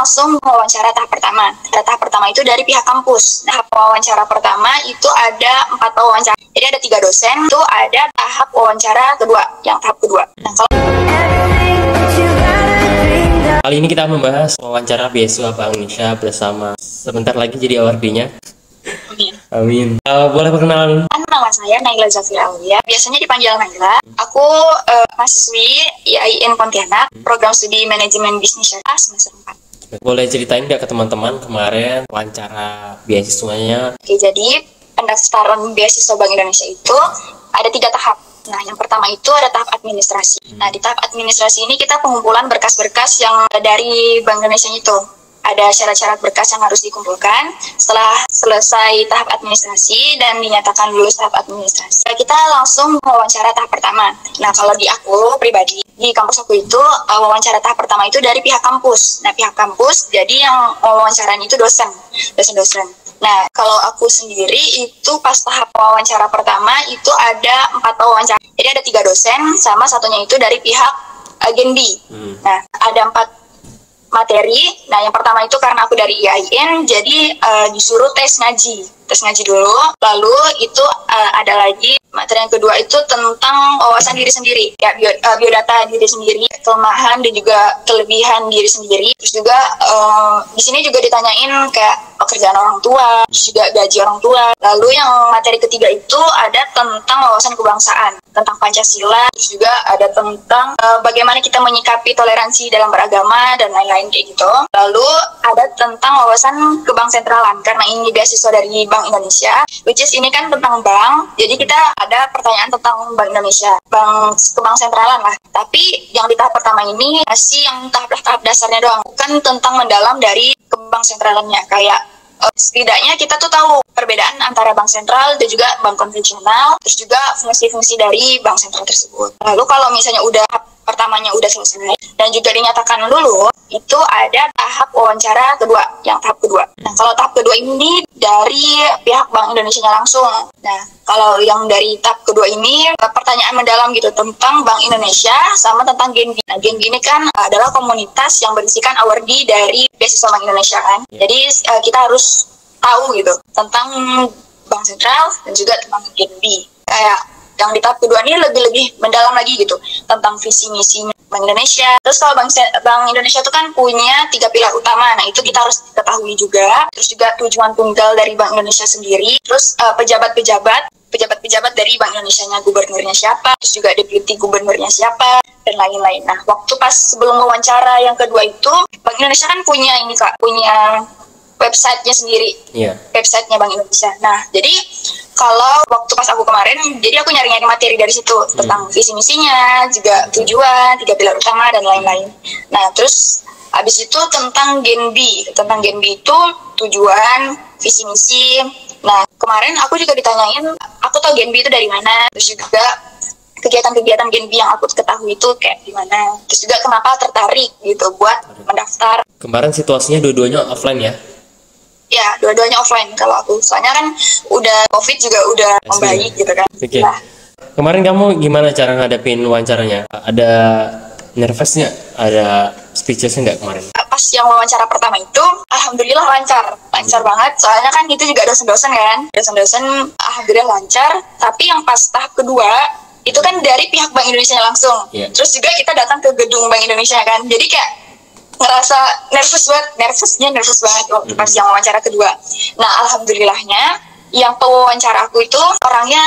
langsung wawancara tahap pertama. Tahap pertama itu dari pihak kampus. Tahap wawancara pertama itu ada 4 wawancara. Jadi ada 3 dosen, itu ada tahap wawancara kedua, yang tahap kedua. Nah, kali ini kita membahas wawancara beasiswa Bank Indonesia bersama sebentar lagi jadi awardee-nya. Amin. Boleh perkenalan? Nama saya Naila Zafira Aulia, biasanya dipanggil Naila. Aku mahasiswi IAIN Pontianak, program studi manajemen bisnis syariah semester 4. Boleh ceritain nggak ke teman-teman kemarin wawancara beasiswanya? Oke, jadi pendaftaran beasiswa Bank Indonesia itu ada 3 tahap. Nah, yang pertama itu ada tahap administrasi. Nah, di tahap administrasi ini kita pengumpulan berkas-berkas yang dari Bank Indonesia itu. Ada syarat-syarat berkas yang harus dikumpulkan. Setelah selesai tahap administrasi dan dinyatakan lulus tahap administrasi, kita langsung wawancara tahap pertama. Nah, kalau di aku pribadi, di kampus aku itu wawancara tahap pertama itu dari pihak kampus. Nah, pihak kampus, jadi yang wawancaranya itu dosen. Nah, kalau aku sendiri itu pas tahap wawancara pertama itu ada 4 wawancara. Jadi ada 3 dosen, sama satunya itu dari pihak Genbi. Nah, ada 4 materi. Nah, yang pertama itu karena aku dari IAIN, jadi disuruh tes ngaji dulu. Lalu itu ada lagi materi yang kedua itu tentang wawasan diri sendiri, ya biodata diri sendiri, kelemahan dan juga kelebihan diri sendiri. Terus juga di sini juga ditanyain kayak pekerjaan orang tua, terus juga gaji orang tua. Lalu yang materi ketiga itu ada tentang wawasan kebangsaan, tentang Pancasila. Terus juga ada tentang bagaimana kita menyikapi toleransi dalam beragama dan lain-lain kayak gitu. Lalu ada tentang wawasan ke bank sentralan, karena ini beasiswa dari Bank Indonesia, which is ini kan tentang bank, jadi kita ada pertanyaan tentang Bank Indonesia, ke bank sentralan lah. Tapi yang di tahap pertama ini masih yang tahap dasarnya doang, bukan tentang mendalam dari ke bank sentralannya. Kayak setidaknya kita tuh tahu perbedaan antara bank sentral dan juga bank konvensional, terus juga fungsi-fungsi dari bank sentral tersebut. Lalu kalau misalnya udah pertamanya udah selesai dan juga dinyatakan dulu, itu ada tahap wawancara kedua, yang tahap kedua. Nah, kalau tahap kedua ini dari pihak Bank Indonesia langsung. Nah, kalau yang dari tahap kedua ini pertanyaan mendalam gitu tentang Bank Indonesia sama tentang Genbi. Nah, Genbi ini kan adalah komunitas yang berisikan awardee dari beasiswa Bank Indonesia kan. Jadi kita harus tahu gitu tentang Bank Sentral dan juga tentang Genbi. Kayak yang di tahap kedua ini lebih mendalam lagi gitu tentang visi misinya Bank Indonesia. Terus kalau Bank Indonesia itu kan punya 3 pilar utama. Nah, itu kita harus ketahui juga. Terus juga tujuan tunggal dari Bank Indonesia sendiri. Terus pejabat-pejabat dari Bank Indonesia-nya, gubernurnya siapa, terus juga deputi gubernurnya siapa, dan lain-lain. Nah, waktu pas sebelum wawancara yang kedua itu, Bank Indonesia kan punya ini Kak, punya websitenya sendiri, websitenya Bank Indonesia. Nah, jadi kalau waktu pas aku kemarin, jadi aku nyari-nyari materi dari situ tentang visi misinya, juga tujuan, 3 pilar utama dan lain-lain. Nah, terus habis itu tentang Genbi itu tujuan, visi misi. Nah, kemarin aku juga ditanyain, aku tahu Genbi itu dari mana, terus juga kegiatan-kegiatan Genbi yang aku ketahui itu kayak gimana, terus juga kenapa tertarik gitu buat mendaftar. Kemarin situasinya dua-duanya offline ya? Ya, dua-duanya offline kalau aku. Soalnya kan udah COVID juga udah membaik gitu kan. Okay. Nah. Kemarin kamu gimana cara ngadepin wawancaranya? Ada nervousnya? Ada speechlessnya nggak kemarin? Pas yang wawancara pertama itu, alhamdulillah lancar banget. Soalnya kan itu juga dosen-dosen kan. Dosen-dosen alhamdulillah lancar. Tapi yang pas tahap kedua, itu kan dari pihak Bank Indonesia langsung. Terus juga kita datang ke gedung Bank Indonesia kan. Jadi kayak ngerasa nervous banget waktu pas yang wawancara kedua. Nah, alhamdulillahnya yang pewawancara aku itu orangnya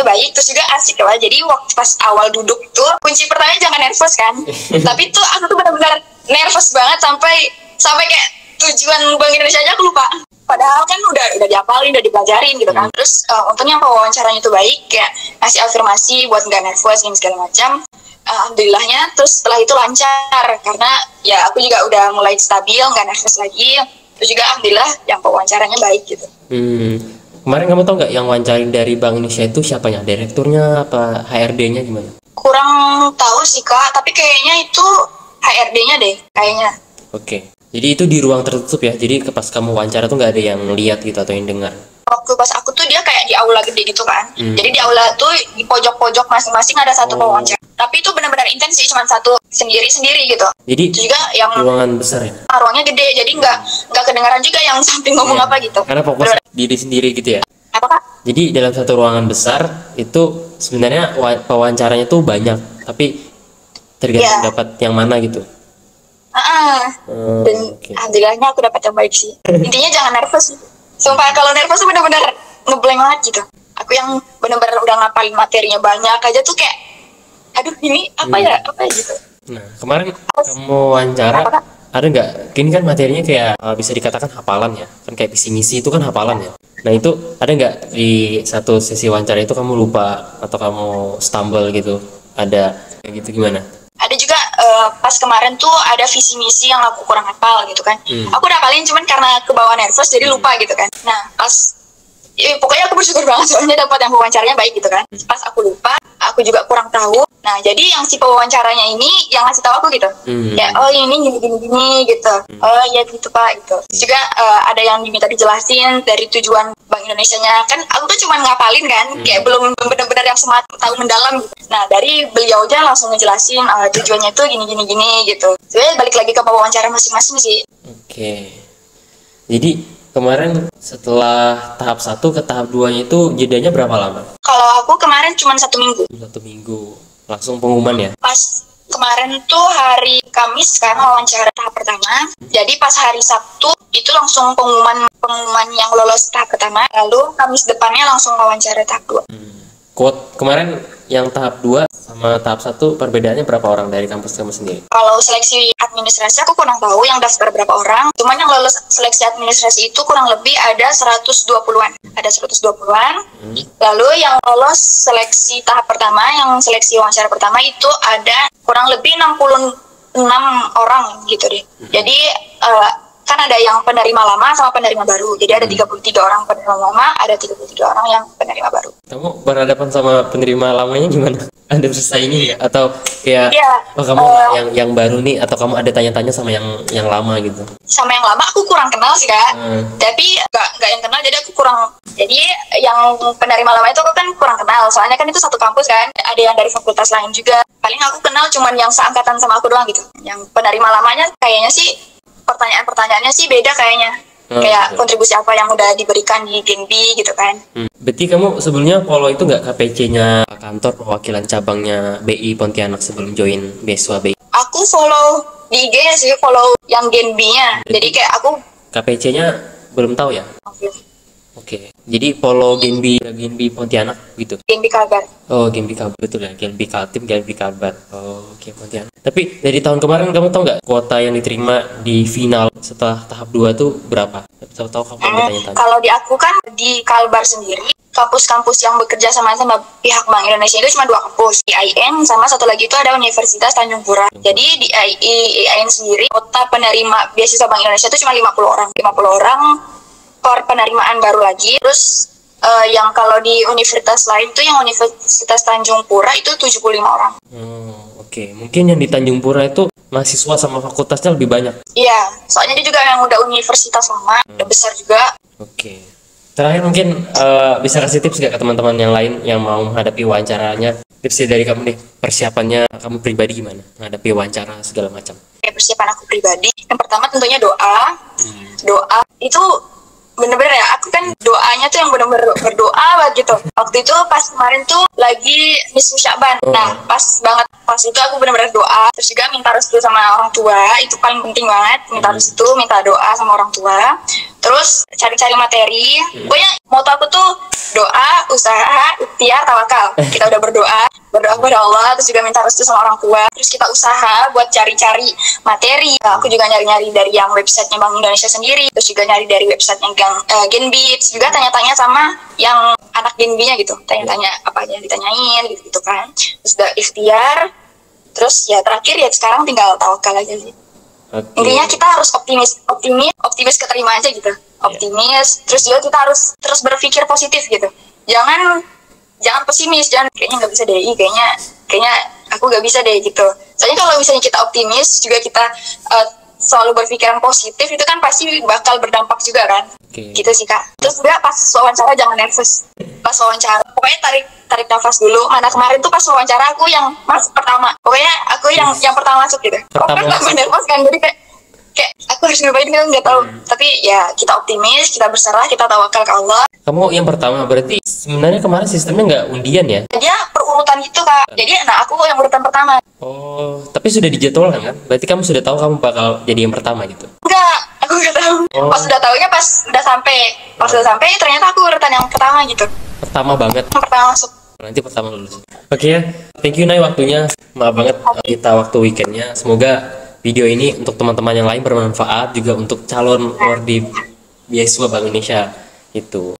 baik, terus juga asik lah. Jadi waktu pas awal duduk itu kunci pertamanya jangan nervous kan. Tapi tuh aku tuh benar-benar nervous banget sampai kayak tujuan Bank Indonesia aja aku lupa. Padahal kan udah dihafalin, udah dipelajarin gitu kan. Terus untungnya pewawancaranya itu baik, kayak ngasih afirmasi buat nggak nervous dan segala macam. Alhamdulillahnya, terus setelah itu lancar karena ya aku juga udah mulai stabil, nggak nervous lagi. Terus juga alhamdulillah yang pewawancaranya baik gitu. Kemarin kamu tahu nggak yang wawancarin dari Bank Indonesia itu siapanya? Direkturnya apa HRD-nya gimana? Kurang tahu sih Kak, tapi kayaknya itu HRD-nya deh kayaknya. Oke. Jadi itu di ruang tertutup ya? Jadi pas kamu wawancara tuh nggak ada yang lihat gitu atau yang dengar? waktu pas aku tuh dia kayak di aula gede gitu kan. Jadi di aula tuh di pojok-pojok masing-masing ada satu pewawancara. Tapi itu benar-benar intens sih, cuma satu sendiri-sendiri gitu. Jadi itu juga yang ruangan besar ya? Ruangnya gede, jadi nggak kedengaran juga yang samping ngomong apa gitu. Karena fokus diri sendiri gitu ya. Apa Kak? Jadi dalam satu ruangan besar itu sebenarnya pewawancaranya tuh banyak, tapi tergantung dapat yang mana gitu. Dan alhamdulillahnya aku dapat yang baik sih. Intinya jangan nervous. Sumpah kalau nervous tuh bener-bener ngeblank banget gitu. Aku yang bener-bener udah ngapalin materinya banyak aja tuh kayak, aduh ini apa ya gitu. Nah kemarin kamu wawancara, ada nggak? Gini kan materinya kayak bisa dikatakan hafalan ya, kan kayak visi misi itu kan hafalan ya. Nah itu ada nggak di satu sesi wawancara itu kamu lupa atau kamu stumble gitu? Ada kayak gitu gimana? Ada juga pas kemarin tuh ada visi misi yang aku kurang hafal gitu kan. Aku udah hafalin cuman karena kebawa nervous jadi lupa gitu kan. Nah pas pokoknya aku bersyukur banget soalnya dapat yang wawancaranya baik gitu kan. Pas aku lupa, aku juga kurang tahu. Nah jadi yang si pewawancaranya ini yang ngasih tahu aku gitu. Ya oh ini gini gitu. Oh iya gitu Pak gitu. Terus juga ada yang diminta dijelasin dari tujuan Bank Indonesianya. Kan aku tuh cuma ngapalin kan, kayak belum benar-benar yang tahu mendalam gitu. Nah dari beliau aja langsung ngejelasin tujuannya itu gini gitu. Sebenarnya balik lagi ke pewawancara masing-masing sih. Oke. Jadi kemarin setelah tahap 1 ke tahap 2-nya itu jedanya berapa lama? Kalau aku kemarin cuma 1 minggu. 1 minggu. Langsung pengumuman ya? Pas kemarin tuh hari Kamis kan wawancara tahap pertama. Jadi pas hari Sabtu itu langsung pengumuman yang lolos tahap pertama. Lalu Kamis depannya langsung wawancara tahap 2. Kemarin yang tahap 2 sama tahap 1 perbedaannya berapa orang dari kampus kamu sendiri? Kalau seleksi administrasi aku kurang tahu yang daftar berapa orang. Cuman yang lolos seleksi administrasi itu kurang lebih ada 120-an. Ada 120-an. Lalu yang lolos seleksi tahap pertama, yang seleksi wawancara pertama itu ada kurang lebih 66 orang gitu deh. Jadi kan ada yang penerima lama sama penerima baru. Jadi ada 33 orang penerima lama, ada 33 orang yang penerima baru. Kamu berhadapan sama penerima lamanya gimana? Ada bersaingi nggak? Atau kayak oh kamu yang baru nih, atau kamu ada tanya-tanya sama yang lama gitu? Sama yang lama aku kurang kenal sih Kak. Tapi nggak yang kenal, jadi aku kurang. Jadi yang penerima lama itu aku kan kurang kenal. Soalnya kan itu satu kampus kan. Ada yang dari fakultas lain juga. Paling aku kenal cuman yang seangkatan sama aku doang gitu. Yang penerima lamanya kayaknya sih pertanyaan-pertanyaannya sih beda kayaknya. Kayak kontribusi apa yang udah diberikan di Genbi gitu kan. Berarti kamu sebelumnya follow itu nggak KPC-nya kantor perwakilan cabangnya BI Pontianak sebelum join beasiswa BI? Aku follow di IG sih, follow yang Genbi-nya. Jadi kayak aku KPC-nya belum tahu ya? Oke. Jadi follow Genbi Pontianak gitu. Genbi Kalbar. Oh, Genbi Kalbar, betul ya. Genbi Kaltim, Genbi Kalbar. Oh, oke, Pontianak. Tapi dari tahun kemarin kamu tahu nggak kuota yang diterima di final setelah tahap 2 tuh berapa? Tahu kamu tanya-tanya. Kalau di aku kan di Kalbar sendiri, kampus-kampus yang bekerja sama pihak Bank Indonesia itu cuma 2 kampus, IAIN sama satu lagi itu ada Universitas Tanjung Pura. Jadi di IAIN sendiri kuota penerima beasiswa Bank Indonesia itu cuma 50 orang. 50 orang per penerimaan baru lagi. Terus yang kalau di universitas lain tuh yang Universitas Tanjung Pura itu 75 orang. Oke. Mungkin yang di Tanjung Pura itu mahasiswa sama fakultasnya lebih banyak. Iya, soalnya dia juga yang udah universitas lama, udah besar juga. Oke. Terakhir mungkin bisa kasih tips nggak ke teman-teman yang lain yang mau menghadapi wawancaranya? Tipsnya dari kamu nih, persiapannya kamu pribadi gimana menghadapi wawancara segala macam? Persiapan aku pribadi, yang pertama tentunya doa. Doa itu bener-bener ya, aku kan doanya tuh yang bener-bener berdoa banget gitu. Waktu itu pas kemarin tuh lagi nisfu Sya'ban. Nah pas banget pas itu aku bener-bener doa. Terus juga minta restu sama orang tua, itu paling penting banget. Minta restu, minta doa sama orang tua. Terus cari-cari materi. Pokoknya moto aku tuh doa, usaha, ikhtiar, tawakal. Kita udah berdoa kepada Allah, terus juga minta restu sama orang tua. Terus kita usaha buat cari-cari materi. Aku juga nyari-nyari dari yang websitenya Bank Indonesia sendiri. Terus juga nyari dari website yang Genbi. Terus juga tanya-tanya sama yang anak Genbi-nya gitu. Tanya-tanya apa aja yang ditanyain gitu kan. Terus udah ikhtiar. Terus ya terakhir ya sekarang tinggal tawakal aja sih. Intinya kita harus optimis keterima aja gitu. Optimis, terus juga kita harus terus berpikir positif gitu. Jangan pesimis, kayaknya nggak bisa deh, kayaknya aku nggak bisa deh gitu. Soalnya kalau misalnya kita optimis juga kita selalu berpikiran positif itu kan pasti bakal berdampak juga kan. Oke. Gitu sih Kak. Terus juga pas wawancara jangan nervous. Pas wawancara pokoknya tarik nafas dulu. Mana kemarin tuh pas wawancara aku yang masuk pertama. Pokoknya aku yang pertama masuk gitu. Pertama Pokoknya masuk. tambah nervous kan, jadi kayak aku harus ngapain kan nggak tahu. Tapi ya kita optimis, kita berserah, kita tawakal ke Allah. Kamu yang pertama, berarti sebenarnya kemarin sistemnya nggak undian ya? Dia perurutan gitu Kak. Jadi aku yang urutan pertama. Oh, tapi sudah dijadwalkan kan? Berarti kamu sudah tahu kamu bakal jadi yang pertama gitu? Enggak, aku nggak tahu. Oh. Pas udah taunya pas udah sampai ternyata aku urutan yang pertama gitu. Pertama banget. Yang pertama masuk. Nanti pertama lulus. Oke ya, thank you Nay waktunya. Maaf banget kita waktu weekendnya. Semoga video ini untuk teman-teman yang lain bermanfaat juga untuk calon wardi beasiswa Bank Indonesia itu.